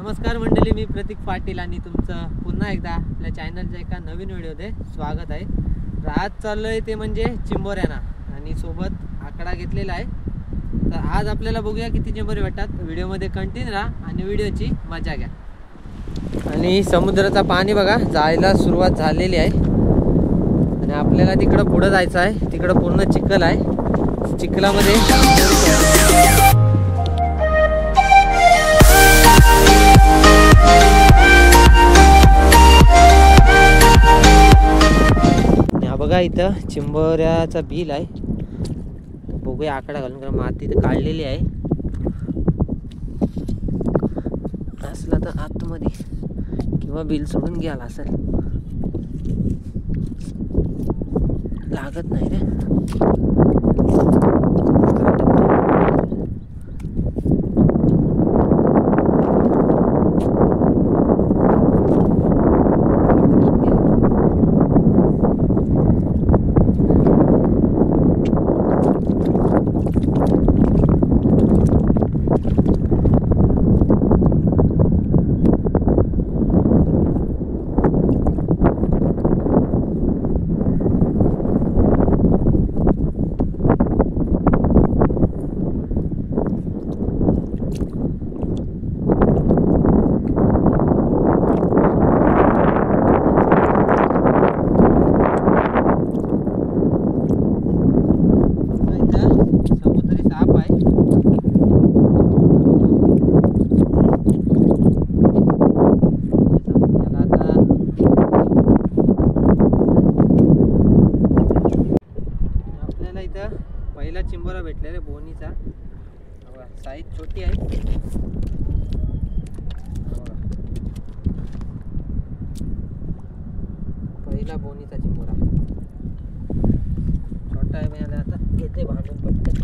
नमस्कार मंडळी, मी प्रतीक पाटील आणि तुमचं पुन्हा एकदा आपल्या चॅनलच्या एका नवीन व्हिडिओमध्ये स्वागत आहे. तर आज चाललो आहे ते म्हणजे चिंबोऱ्यांना आणि सोबत आकडा घेतलेला आहे. तर आज आपल्याला बघूया किती चिंबोरे भेटतात. व्हिडिओमध्ये कंटिन्यू राहा आणि व्हिडिओची मजा घ्या. आणि समुद्राचा पाणी बघा जायला सुरुवात झालेली आहे आणि आपल्याला तिकडं पुढं जायचं आहे. तिकडं पूर्ण चिखल आहे. चिखलामध्ये बघा इथं चिंबोऱ्याचा बिल आहे. बघूया आकडा घालून, कारण माती तर काढलेली आहे. असला तर आतमध्ये किंवा बिल सोडून घ्यायला असेल. लागत नाही रे. पहिला चिंबोरा भेटला रे बोनीचा. साईज छोटी आहे. पहिला बोनीचा चिंबोरा छोटा आहे. मी आता घेते बांधून पटकन.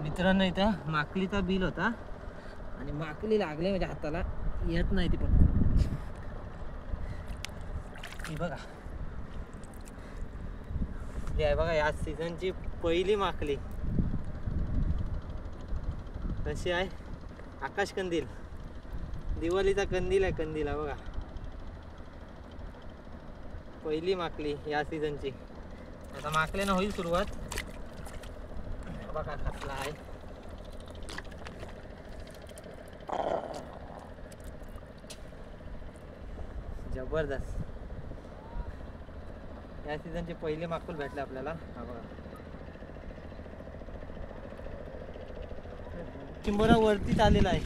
मित्रांनो इथं माकलीचा बिल होता आणि माकली लागले म्हणजे हाताला येत नाही ती पटकन. ही बघा आहे बघा, या सीझनची पहिली माकली. कशी आहे? आकाश कंदील, दिवाळीचा कंदील आहे. कंदील बघा, पहिली माकली या सीझनची. आता माकल्यानं होईल सुरुवात. बघा कसला आहे. जबरदस्त. या सीझनचे पहिले माकुल भेटले आपल्याला. हा बघा, चिंबोरा वरतीच आलेला आहे.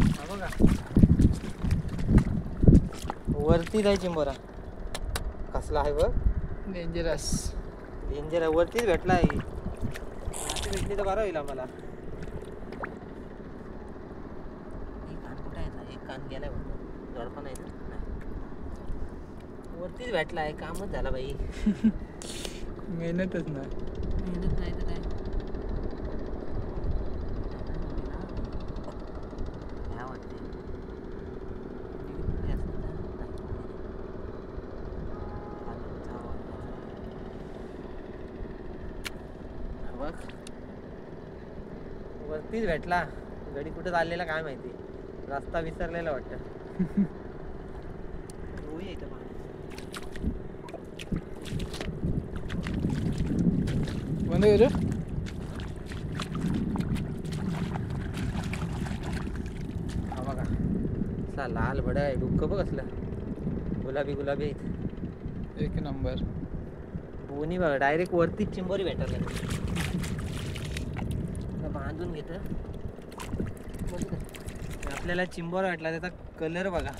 हा बघा, वरतीच आहे चिंबोरा. कसला आहे बघ, डेंजरस. डेंजर आहे. वरतीच भेटला आहे. भेटली तर बरं होईल आम्हाला. कान गेलाय पण आहे. वरतीच भेटला आहे. कामच झाला बाई. मेहनतच नाही. मेहनत नाही तर काय. काय वाटते बघ, वरतीच भेटला. गडी कुठे चाललेला काय माहिती. रस्ता विसरलेला वाटतं. बंद करू. हा बघा, असा लाल भडा आहे. डुक्क बघ असलं गुलाबी गुलाबी आहेत. एक नंबर. बोनी बघा, डायरेक्ट वरतीच चिंबोरी भेटत. बांधून घेत. आपल्याला चिंबोरा भेटला. त्याचा कलर बघा.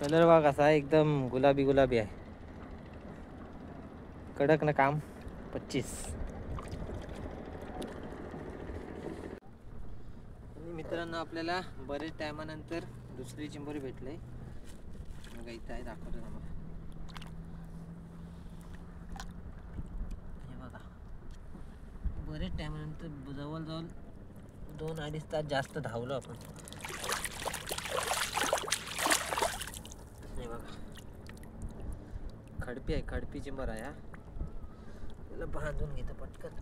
कलर बघा कसा आहे, एकदम गुलाबी गुलाबी आहे. कडक ना काम. 25. आणि मित्रांनो आपल्याला बरेच टायमानंतर दुसरी चिंबोरी भेटले. बघा इथं आहे, दाखवतो ना. हे बघा, बरेच टायमानंतर जवळजवळ 2-2.5 तास जास्त धावलो आपण. हे बघा, खडपी आहे. खडपी चिंबर आहे. त्याला बांधून घेतो पटकन.